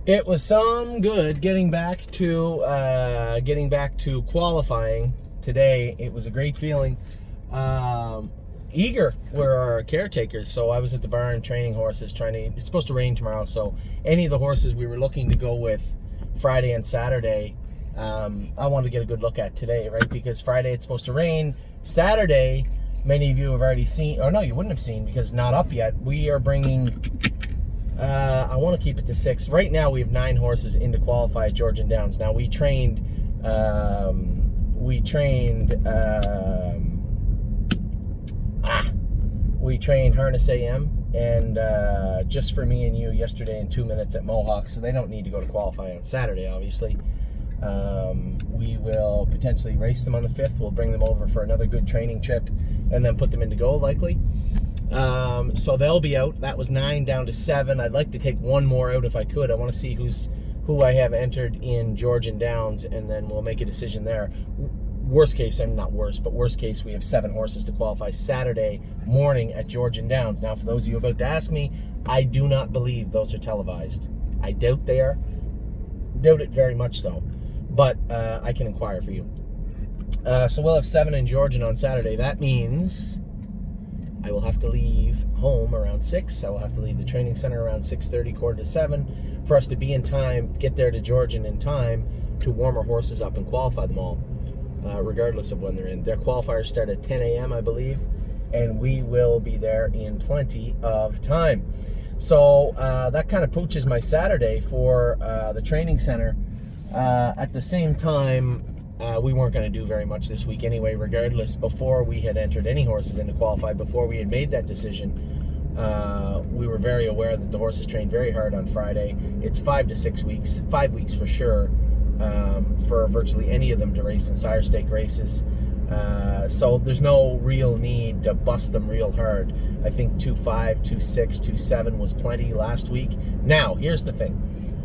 It was some good getting back to qualifying today. It was a great feeling. Eager were our caretakers, so I was at the barn training horses. It's supposed to rain tomorrow, so any of the horses we were looking to go with Friday and Saturday, I wanted to get a good look at today, right? Because Friday it's supposed to rain. Saturday, many of you have already seen, or no, you wouldn't have seen because it's not up yet. We are bringing. I want to keep it to 6. Right now, we have 9 horses into qualify at Georgian Downs. Now, we trained Harness AM and just for me and you yesterday in 2 minutes at Mohawk, so they don't need to go to qualify on Saturday, obviously. We will potentially race them on the 5th. We'll bring them over for another good training trip and then put them into goal, likely. So they'll be out. That was 9 down to 7. I'd like to take one more out if I could. I want to see who I have entered in Georgian Downs, and then we'll make a decision there. Worst case, and not worst, but worst case, we have 7 horses to qualify Saturday morning at Georgian Downs. Now, for those of you about to ask me, I do not believe those are televised. I doubt they are. Doubt it very much, though. But I can inquire for you. So we'll have 7 in Georgian on Saturday. That means I will have to leave home around 6. I will have to leave the training center around 6:30, 6:45 for us to be in time, get there to Georgian in time to warm our horses up and qualify them all, regardless of when they're in. Their qualifiers start at 10 a.m., I believe, and we will be there in plenty of time. So that kind of pooches my Saturday for the training center. At the same time, we weren't going to do very much this week anyway, regardless. Before we had entered any horses into qualify, before we had made that decision, we were very aware that the horses trained very hard on Friday. It's 5 to 6 weeks, 5 weeks for sure, for virtually any of them to race in sire stake races. So there's no real need to bust them real hard. I think 2.5, 2.6, 2.7 was plenty last week. Now, here's the thing.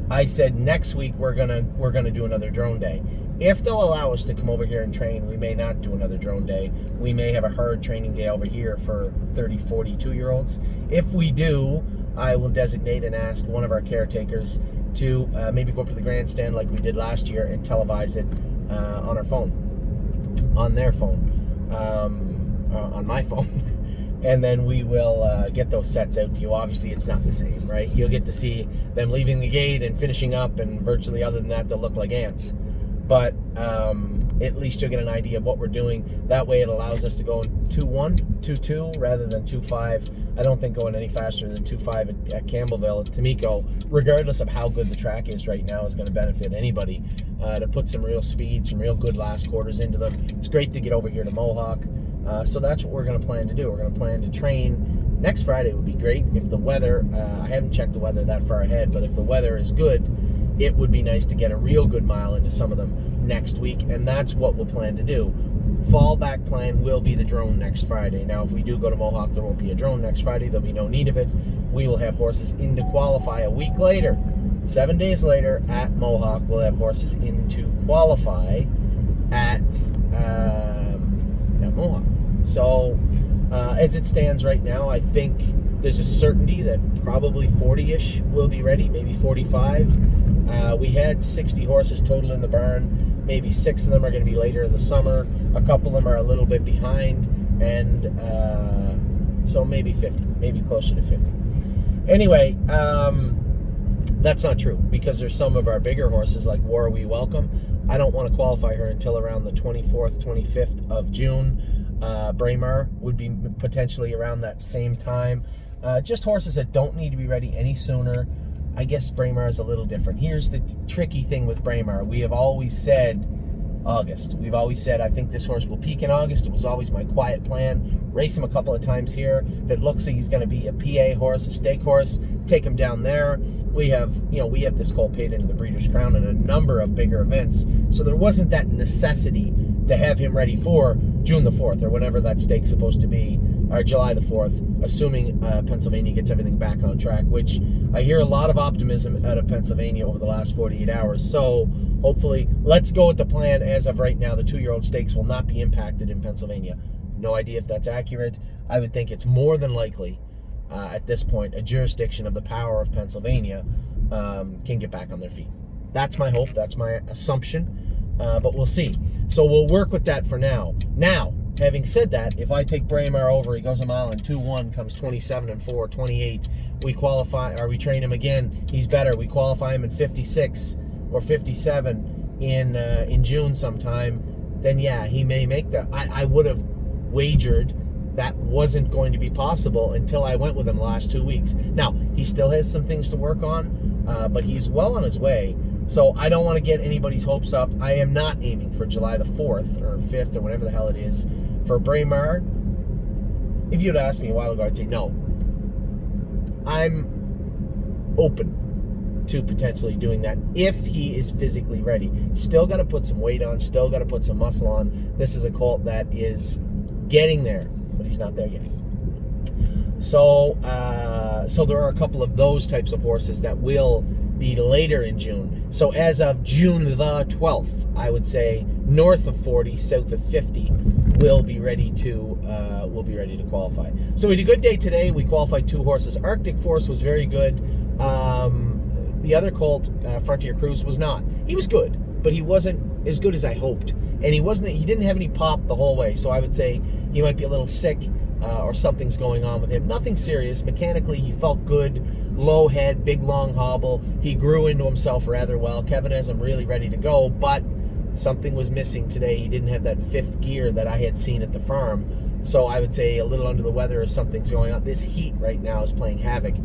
I said next week we're gonna do another drone day. If they'll allow us to come over here and train, we may not do another drone day. We may have a hard training day over here for 30, 42-year-olds. If we do, I will designate and ask one of our caretakers to maybe go up to the grandstand like we did last year and televise it on our phone, on their phone, on my phone. And then we will get those sets out to you. Obviously, it's not the same, right? You'll get to see them leaving the gate and finishing up, and virtually other than that, they'll look like ants. But at least you'll get an idea of what we're doing. That way it allows us to go in 2-1, 2-2, rather than 2-5. I don't think going any faster than 2-5 at Campbellville, at Tamiko, regardless of how good the track is right now, is going to benefit anybody. To put some real speed, some real good last quarters into them. It's great to get over here to Mohawk. So that's what we're going to plan to do. We're going to plan to train next Friday. Would be great if the weather, I haven't checked the weather that far ahead, but if the weather is good, it would be nice to get a real good mile into some of them next week, and that's what we'll plan to do. Fallback plan will be the drone next Friday. Now, if we do go to Mohawk, there won't be a drone next Friday. There'll be no need of it. We will have horses into qualify a week later. 7 days later at Mohawk, we'll have horses into qualify at Mohawk. So, as it stands right now, I think there's a certainty that probably 40-ish will be ready, maybe 45. We had 60 horses total in the barn. Maybe 6 of them are going to be later in the summer. A couple of them are a little bit behind, and so maybe 50, maybe closer to 50. Anyway, that's not true, because there's some of our bigger horses like War We Welcome. I don't want to qualify her until around the 24th, 25th of June. Braemar would be potentially around that same time. Just horses that don't need to be ready any sooner. I guess Braemar is a little different. Here's the tricky thing with Braemar. We have always said August. We've always said, I think this horse will peak in August. It was always my quiet plan. Race him a couple of times here. If it looks like he's going to be a PA horse, a stake horse, take him down there. We have this colt paid into the Breeders' Crown in a number of bigger events. So there wasn't that necessity to have him ready for June the 4th or whenever that stake's supposed to be, or July the 4th, assuming Pennsylvania gets everything back on track, which I hear a lot of optimism out of Pennsylvania over the last 48 hours. So hopefully, let's go with the plan as of right now. The 2-year-old stakes will not be impacted in Pennsylvania. No idea if that's accurate. I would think it's more than likely, at this point, a jurisdiction of the power of Pennsylvania. can get back on their feet. That's my hope. That's my assumption. But we'll see. So we'll work with that for now. Now, having said that, if I take Braemar over, he goes a mile and 2-1, comes 27-4, 28. We qualify, or we train him again. He's better. We qualify him in 56 or 57 in June sometime. Then yeah, he may make that. I would have wagered that wasn't going to be possible until I went with him the last 2 weeks. Now he still has some things to work on, but he's well on his way. So I don't want to get anybody's hopes up. I am not aiming for July the 4th or 5th or whatever the hell it is for Braemar. If you'd asked me a while ago, I'd say no. I'm open to potentially doing that if he is physically ready. Still got to put some weight on, still got to put some muscle on. This is a colt that is getting there, but he's not there yet. So there are a couple of those types of horses that will be later in June. So as of June the 12th, I would say north of 40, south of 50 will be ready to qualify. So we had a good day today. We qualified 2 horses. Arctic Force was very good. The other colt, Frontier Cruise, was not. He was good, but he wasn't as good as I hoped. And he didn't have any pop the whole way. So I would say he might be a little sick or something's going on with him. Nothing serious. Mechanically, he felt good. Low head, big long hobble. He grew into himself rather well. Kevin has him really ready to go, but something was missing today. He didn't have that 5th gear that I had seen at the farm. So I would say a little under the weather or something's going on. This heat right now is playing havoc.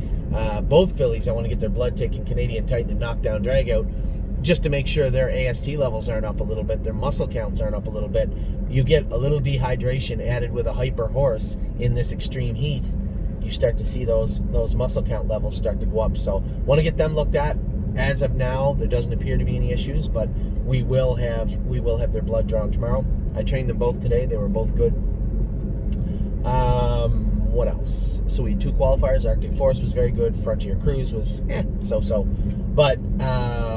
Both fillies, I want to get their blood taken, Canadian Titan and Knockdown Dragout, just to make sure their AST levels aren't up a little bit, their muscle counts aren't up a little bit. You get a little dehydration added with a hyper horse in this extreme heat. You start to see those muscle count levels start to go up. So want to get them looked at. As of now, there doesn't appear to be any issues, but we will have their blood drawn tomorrow. I trained them both today. They were both good. What else? So we had 2 qualifiers. Arctic Force was very good. Frontier Cruise was so-so. But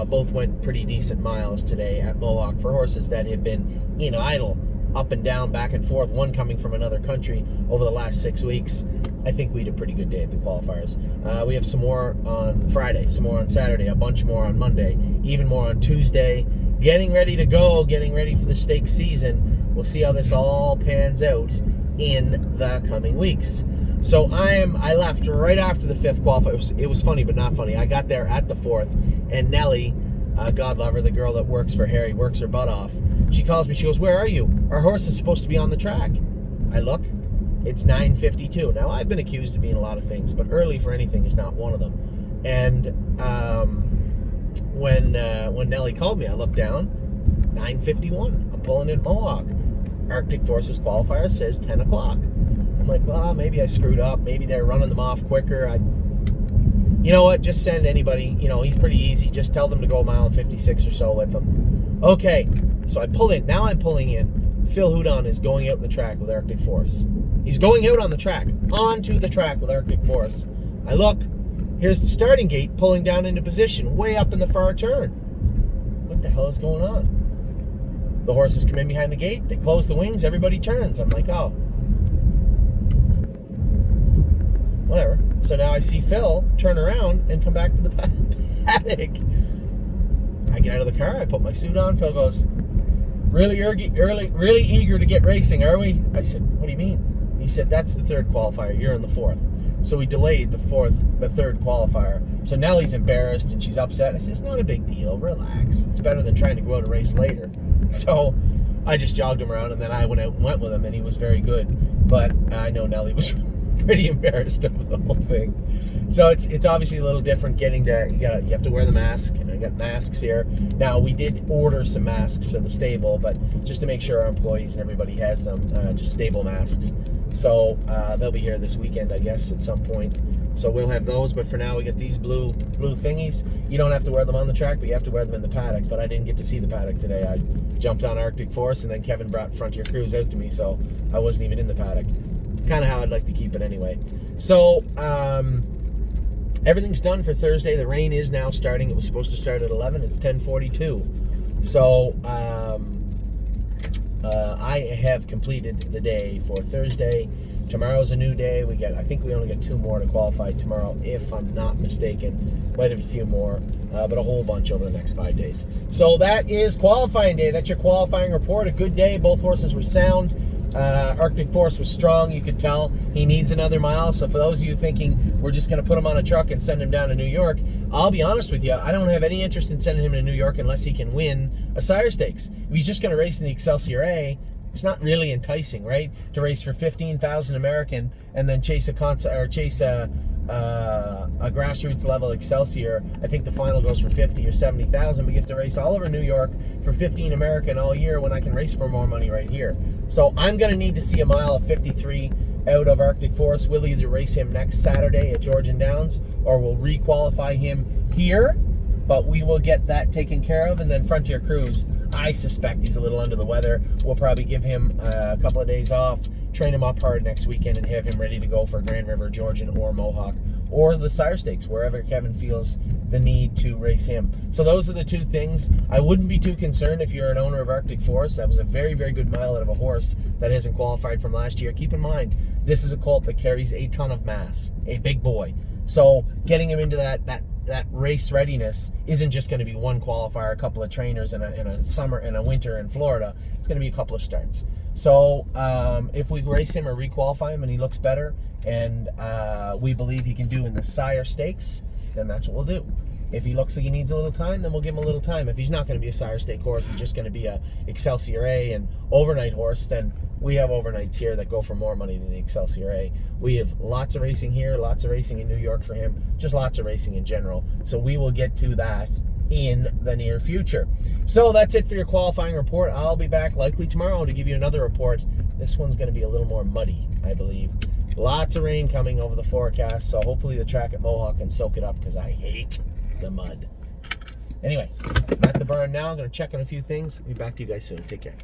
both went pretty decent miles today at Mohawk for horses that had been in idle, up and down, back and forth, one coming from another country over the last 6 weeks. I think we had a pretty good day at the qualifiers. We have some more on Friday, some more on Saturday, a bunch more on Monday, even more on Tuesday. Getting ready to go, getting ready for the stake season. We'll see how this all pans out in the coming weeks. So I left right after the 5th qualifier. It was funny, but not funny. I got there at the 4th, and Nellie, God love her, the girl that works for Harry, works her butt off. She calls me, she goes, "Where are you? Our horse is supposed to be on the track." I look, it's 9:52. Now, I've been accused of being a lot of things, but early for anything is not one of them. And when Nellie called me, I looked down, 9:51. I'm pulling in Mohawk. Arctic Forces qualifier says 10 o'clock. I'm like, well, maybe I screwed up. Maybe they're running them off quicker. You know what? Just send anybody. You know, he's pretty easy. Just tell them to go a mile and 56 or so with them. Okay, so I pull in. Now I'm pulling in. Phil Houdon is going out in the track with Arctic Force. He's going out on the track, onto the track with Arctic Force. I look. Here's the starting gate pulling down into position, way up in the far turn. What the hell is going on? The horses come in behind the gate. They close the wings. Everybody turns. I'm like, oh. Whatever. So now I see Phil turn around and come back to the paddock. I get out of the car. I put my suit on. Phil goes, really eager to get racing, are we? I said, what do you mean? He said, that's the 3rd qualifier. You're in the 4th. So we delayed the 3rd qualifier. So Nellie's embarrassed and she's upset. I said, it's not a big deal. Relax. It's better than trying to go out a race later. So I just jogged him around, and then I went out and went with him, and he was very good. But I know Nellie was pretty embarrassed of the whole thing. So it's obviously a little different getting to, you have to wear the mask, and I got masks here. Now, we did order some masks for the stable, but just to make sure our employees and everybody has them, just stable masks. So they'll be here this weekend, I guess, at some point. So we'll have those, but for now we get these blue thingies. You don't have to wear them on the track, but you have to wear them in the paddock. But I didn't get to see the paddock today. I jumped on Arctic Force, and then Kevin brought Frontier Cruise out to me, so I wasn't even in the paddock. Kind of how I'd like to keep it anyway. So everything's done for Thursday. The rain is now starting. It was supposed to start at 11. It's 10:42. So I have completed the day for Thursday. Tomorrow's a new day. I think we only get 2 more to qualify tomorrow, if I'm not mistaken. Might have a few more, but a whole bunch over the next 5 days. So that is qualifying day. That's your qualifying report. A good day. Both horses were sound. Arctic Force was strong. You could tell he needs another mile. So for those of you thinking we're just going to put him on a truck and send him down to New York, I'll be honest with you, I don't have any interest in sending him to New York unless he can win a sire stakes. If he's just going to race in the Excelsior A, it's not really enticing, right? To race for 15,000 American and then chase a grassroots level Excelsior. I think the final goes for 50 or 70,000, but you have to race all over New York for 15 American all year when I can race for more money right here. So I'm going to need to see a mile of 53 out of Arctic Force. We'll either race him next Saturday at Georgian Downs or we'll re-qualify him here, but we will get that taken care of. And then Frontier Cruise, I suspect he's a little under the weather. We'll probably give him a couple of days off, train him up hard next weekend, and have him ready to go for Grand River, Georgian, or Mohawk, or the Sire Stakes, wherever Kevin feels the need to race him. So those are the 2 things. I wouldn't be too concerned if you're an owner of Arctic Force. That was a very, very good mile out of a horse that hasn't qualified from last year. Keep in mind, this is a colt that carries a ton of mass, a big boy. So getting him into that race readiness isn't just going to be one qualifier, a couple of trainers in a summer and a winter in Florida. It's going to be a couple of starts. So if we race him or requalify him and he looks better and we believe he can do in the Sire Stakes, then that's what we'll do. If he looks like he needs a little time, then we'll give him a little time. If he's not going to be a Sire Stake horse, he's just going to be a Excelsior A and overnight horse, then we have overnights here that go for more money than the Excelsior A. We have lots of racing here, lots of racing in New York for him, just lots of racing in general. So we will get to that in the near future. So that's it for your qualifying report. I'll be back likely tomorrow to give you another report. This one's going to be a little more muddy, I believe. Lots of rain coming over the forecast, so hopefully the track at Mohawk can soak it up because I hate the mud. Anyway, I'm at the barn now. I'm going to check on a few things. I'll be back to you guys soon. Take care.